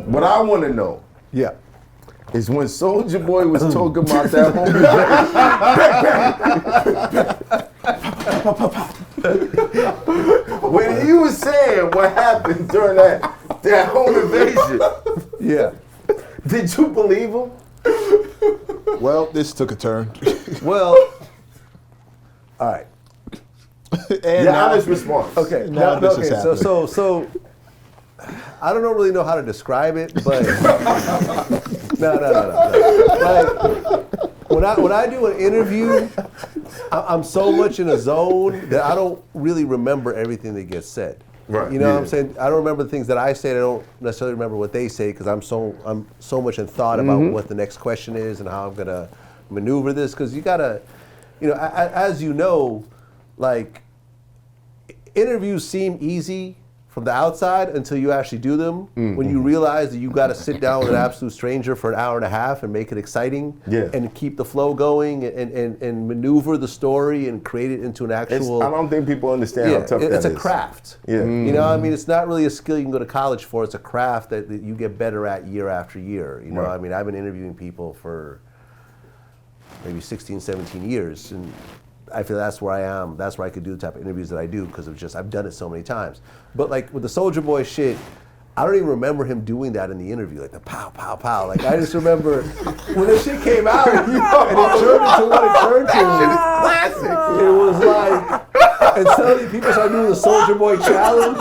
What I want to know. Yeah. Is when Soulja Boy was talking about that homie. When he was saying what happened during that home invasion. Yeah. Did you believe him? Well, this took a turn. Well, all right. Your honest response. Okay. Now this is happening. So I don't really know how to describe it, but no. Like when I do an interview, I'm so much in a zone that I don't really remember everything that gets said. Right. You know what I'm saying? I don't remember the things that I say. I don't necessarily remember what they say because I'm so much in thought about what the next question is and how I'm gonna maneuver this. Because you gotta, as you know, like interviews seem easy from the outside until you actually do them. When you realize that you got to sit down with an absolute stranger for an hour and a half and make it exciting and keep the flow going and maneuver the story and create it into an actual... I don't think people understand how tough that is. It's a craft. Yeah. You know, I mean, it's not really a skill you can go to college for. It's a craft that you get better at year after year. You know, I mean, I've been interviewing people for maybe 16, 17 years, and I feel that's where I am. That's where I could do the type of interviews that I do because of I've done it so many times. But like with the Soulja Boy shit, I don't even remember him doing that in the interview, like the pow, pow, pow. Like I just remember when this shit came out and it turned into what it turned to. That shit is classic. It was like, and suddenly people started doing the Soulja Boy challenge.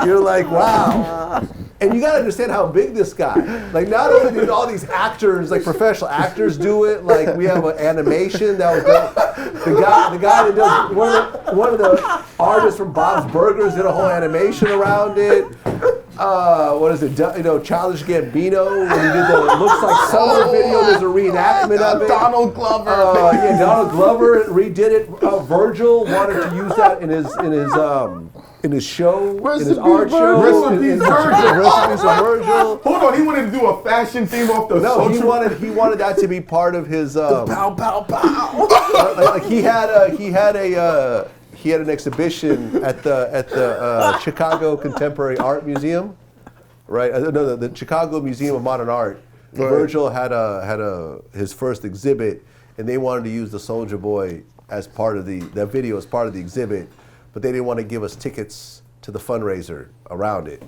You're like, wow. And you gotta understand how big this guy. Like not only did all these actors, like professional actors do it, like we have an animation that was the guy that does one of the artists from Bob's Burgers did a whole animation around it. What is it? Childish Gambino when he did the Looks Like Summer video. There's a reenactment of it. Donald Glover. Donald Glover redid it. Virgil wanted to use that in his show, in his art show. Recipes Virgil. Hold on, he wanted to do a fashion theme off the No, Soulja. he wanted that to be part of his. Pow, pow, pow. Like he had an exhibition at the Chicago Contemporary Art Museum, right? No, the Chicago Museum of Modern Art. Right. Virgil had his first exhibit, and they wanted to use the Soulja Boy as part of that video as part of the exhibit, but they didn't want to give us tickets to the fundraiser around it,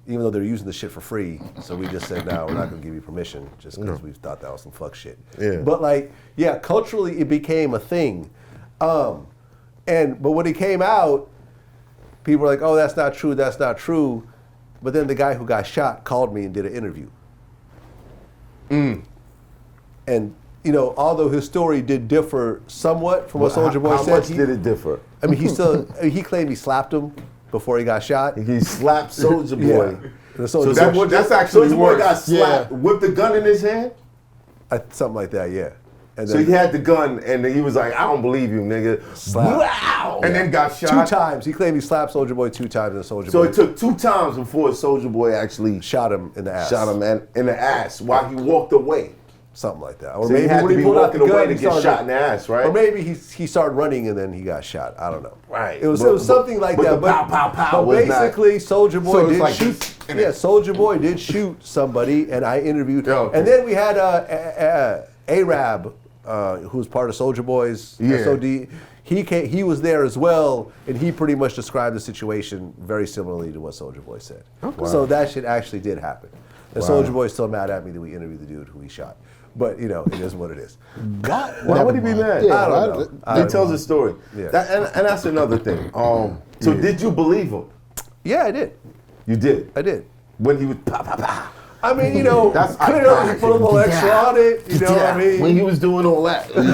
even though they're using the shit for free. So we just said, no, we're not going to give you permission, just because we thought that was some fuck shit. Yeah. But culturally, it became a thing. But when it came out, people were like, oh, that's not true, that's not true. But then the guy who got shot called me and did an interview. And, although his story did differ somewhat from what Soulja Boy said. How much did it differ? I mean, he claimed he slapped him before he got shot. He slapped Soulja Boy. Yeah. So that's actually Soulja Boy got slapped with the gun in his hand? Something like that, yeah. And so then, he had the gun, and then he was like, I don't believe you, nigga. Wow! And then got shot. 2 times. He claimed he slapped Soulja Boy 2 times in Soulja Boy. So it took 2 times before Soulja Boy actually shot him in the ass. Shot him in the ass while he walked away. Something like that. Or so maybe he had to be walking away to get shot in the ass, right? Or maybe he started running and then he got shot. I don't know. Right. It was something like that. But pow, pow, pow but basically, Soulja Boy did shoot. Yeah, Soulja Boy did shoot somebody, and I interviewed. Okay. And then we had Arab, who's part of Soulja Boy's SOD. He was there as well, and he pretty much described the situation very similarly to what Soulja Boy said. Okay. So that shit actually did happen. And Soulja Boy's still mad at me that we interviewed the dude who he shot. But, it is what it is. Why would he be mad? I don't know. He tells a story. Yeah. And that's another thing. So did you believe him? Yeah, I did. You did? I did. When he was pow, pow, pow. I mean, that's clearly put a little extra on it, what I mean? When he was doing all that. When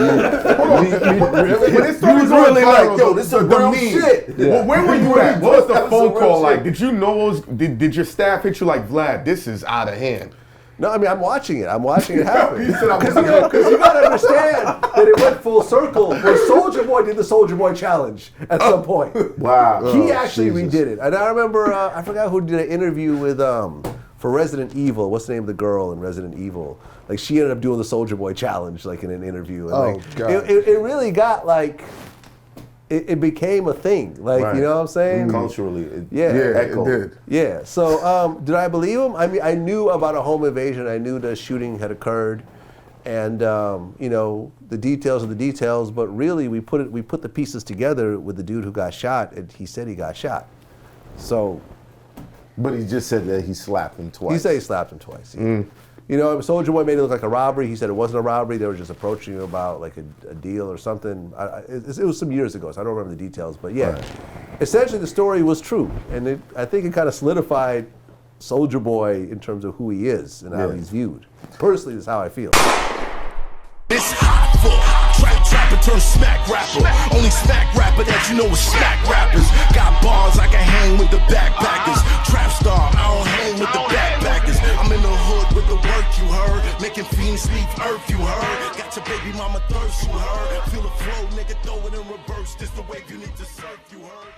it started really like, yo, this is real shit. Yeah. Well, where were you at? What was the phone call like? Did you know did your staff hit you like, Vlad, this is out of hand? No, I mean, I'm watching it. I'm watching it happen. Because you got to understand that it went full circle where Soulja Boy did the Soulja Boy challenge at some point. Wow. He actually redid it. And I remember, I forgot who did an interview with, for Resident Evil. What's the name of the girl in Resident Evil? Like, she ended up doing the Soulja Boy challenge, like, in an interview. And God. It really got, like, it became a thing. Like, Right. you know what I'm saying? Culturally, it Yeah. echoed. It did. Yeah. So did I believe him? I mean, I knew about a home invasion. I knew the shooting had occurred, and you know, the details are the details. But really, we put the pieces together with the dude who got shot, and he said he got shot. So But he just said that he slapped him twice. he said he slapped him twice. Yeah. You know, Soulja Boy made it look like a robbery. He said it wasn't a robbery. They were just approaching him about like a deal or something. It was some years ago, so I don't remember the details. But yeah, essentially the story was true, and I think it kind of solidified Soulja Boy in terms of who he is and how he's viewed. Personally, that's how I feel. It's hot for trapper turn smack rapper. Only smack rapper that you know is smack rappers. Got bars I can hang with the backpackers. Trap star, I don't hang with the backpackers. I'm in the hood with the work you heard. Making fiends leave earth you heard. Got your baby mama thirst you heard. Feel the flow, nigga, throw it in reverse. This the wave you need to surf you heard.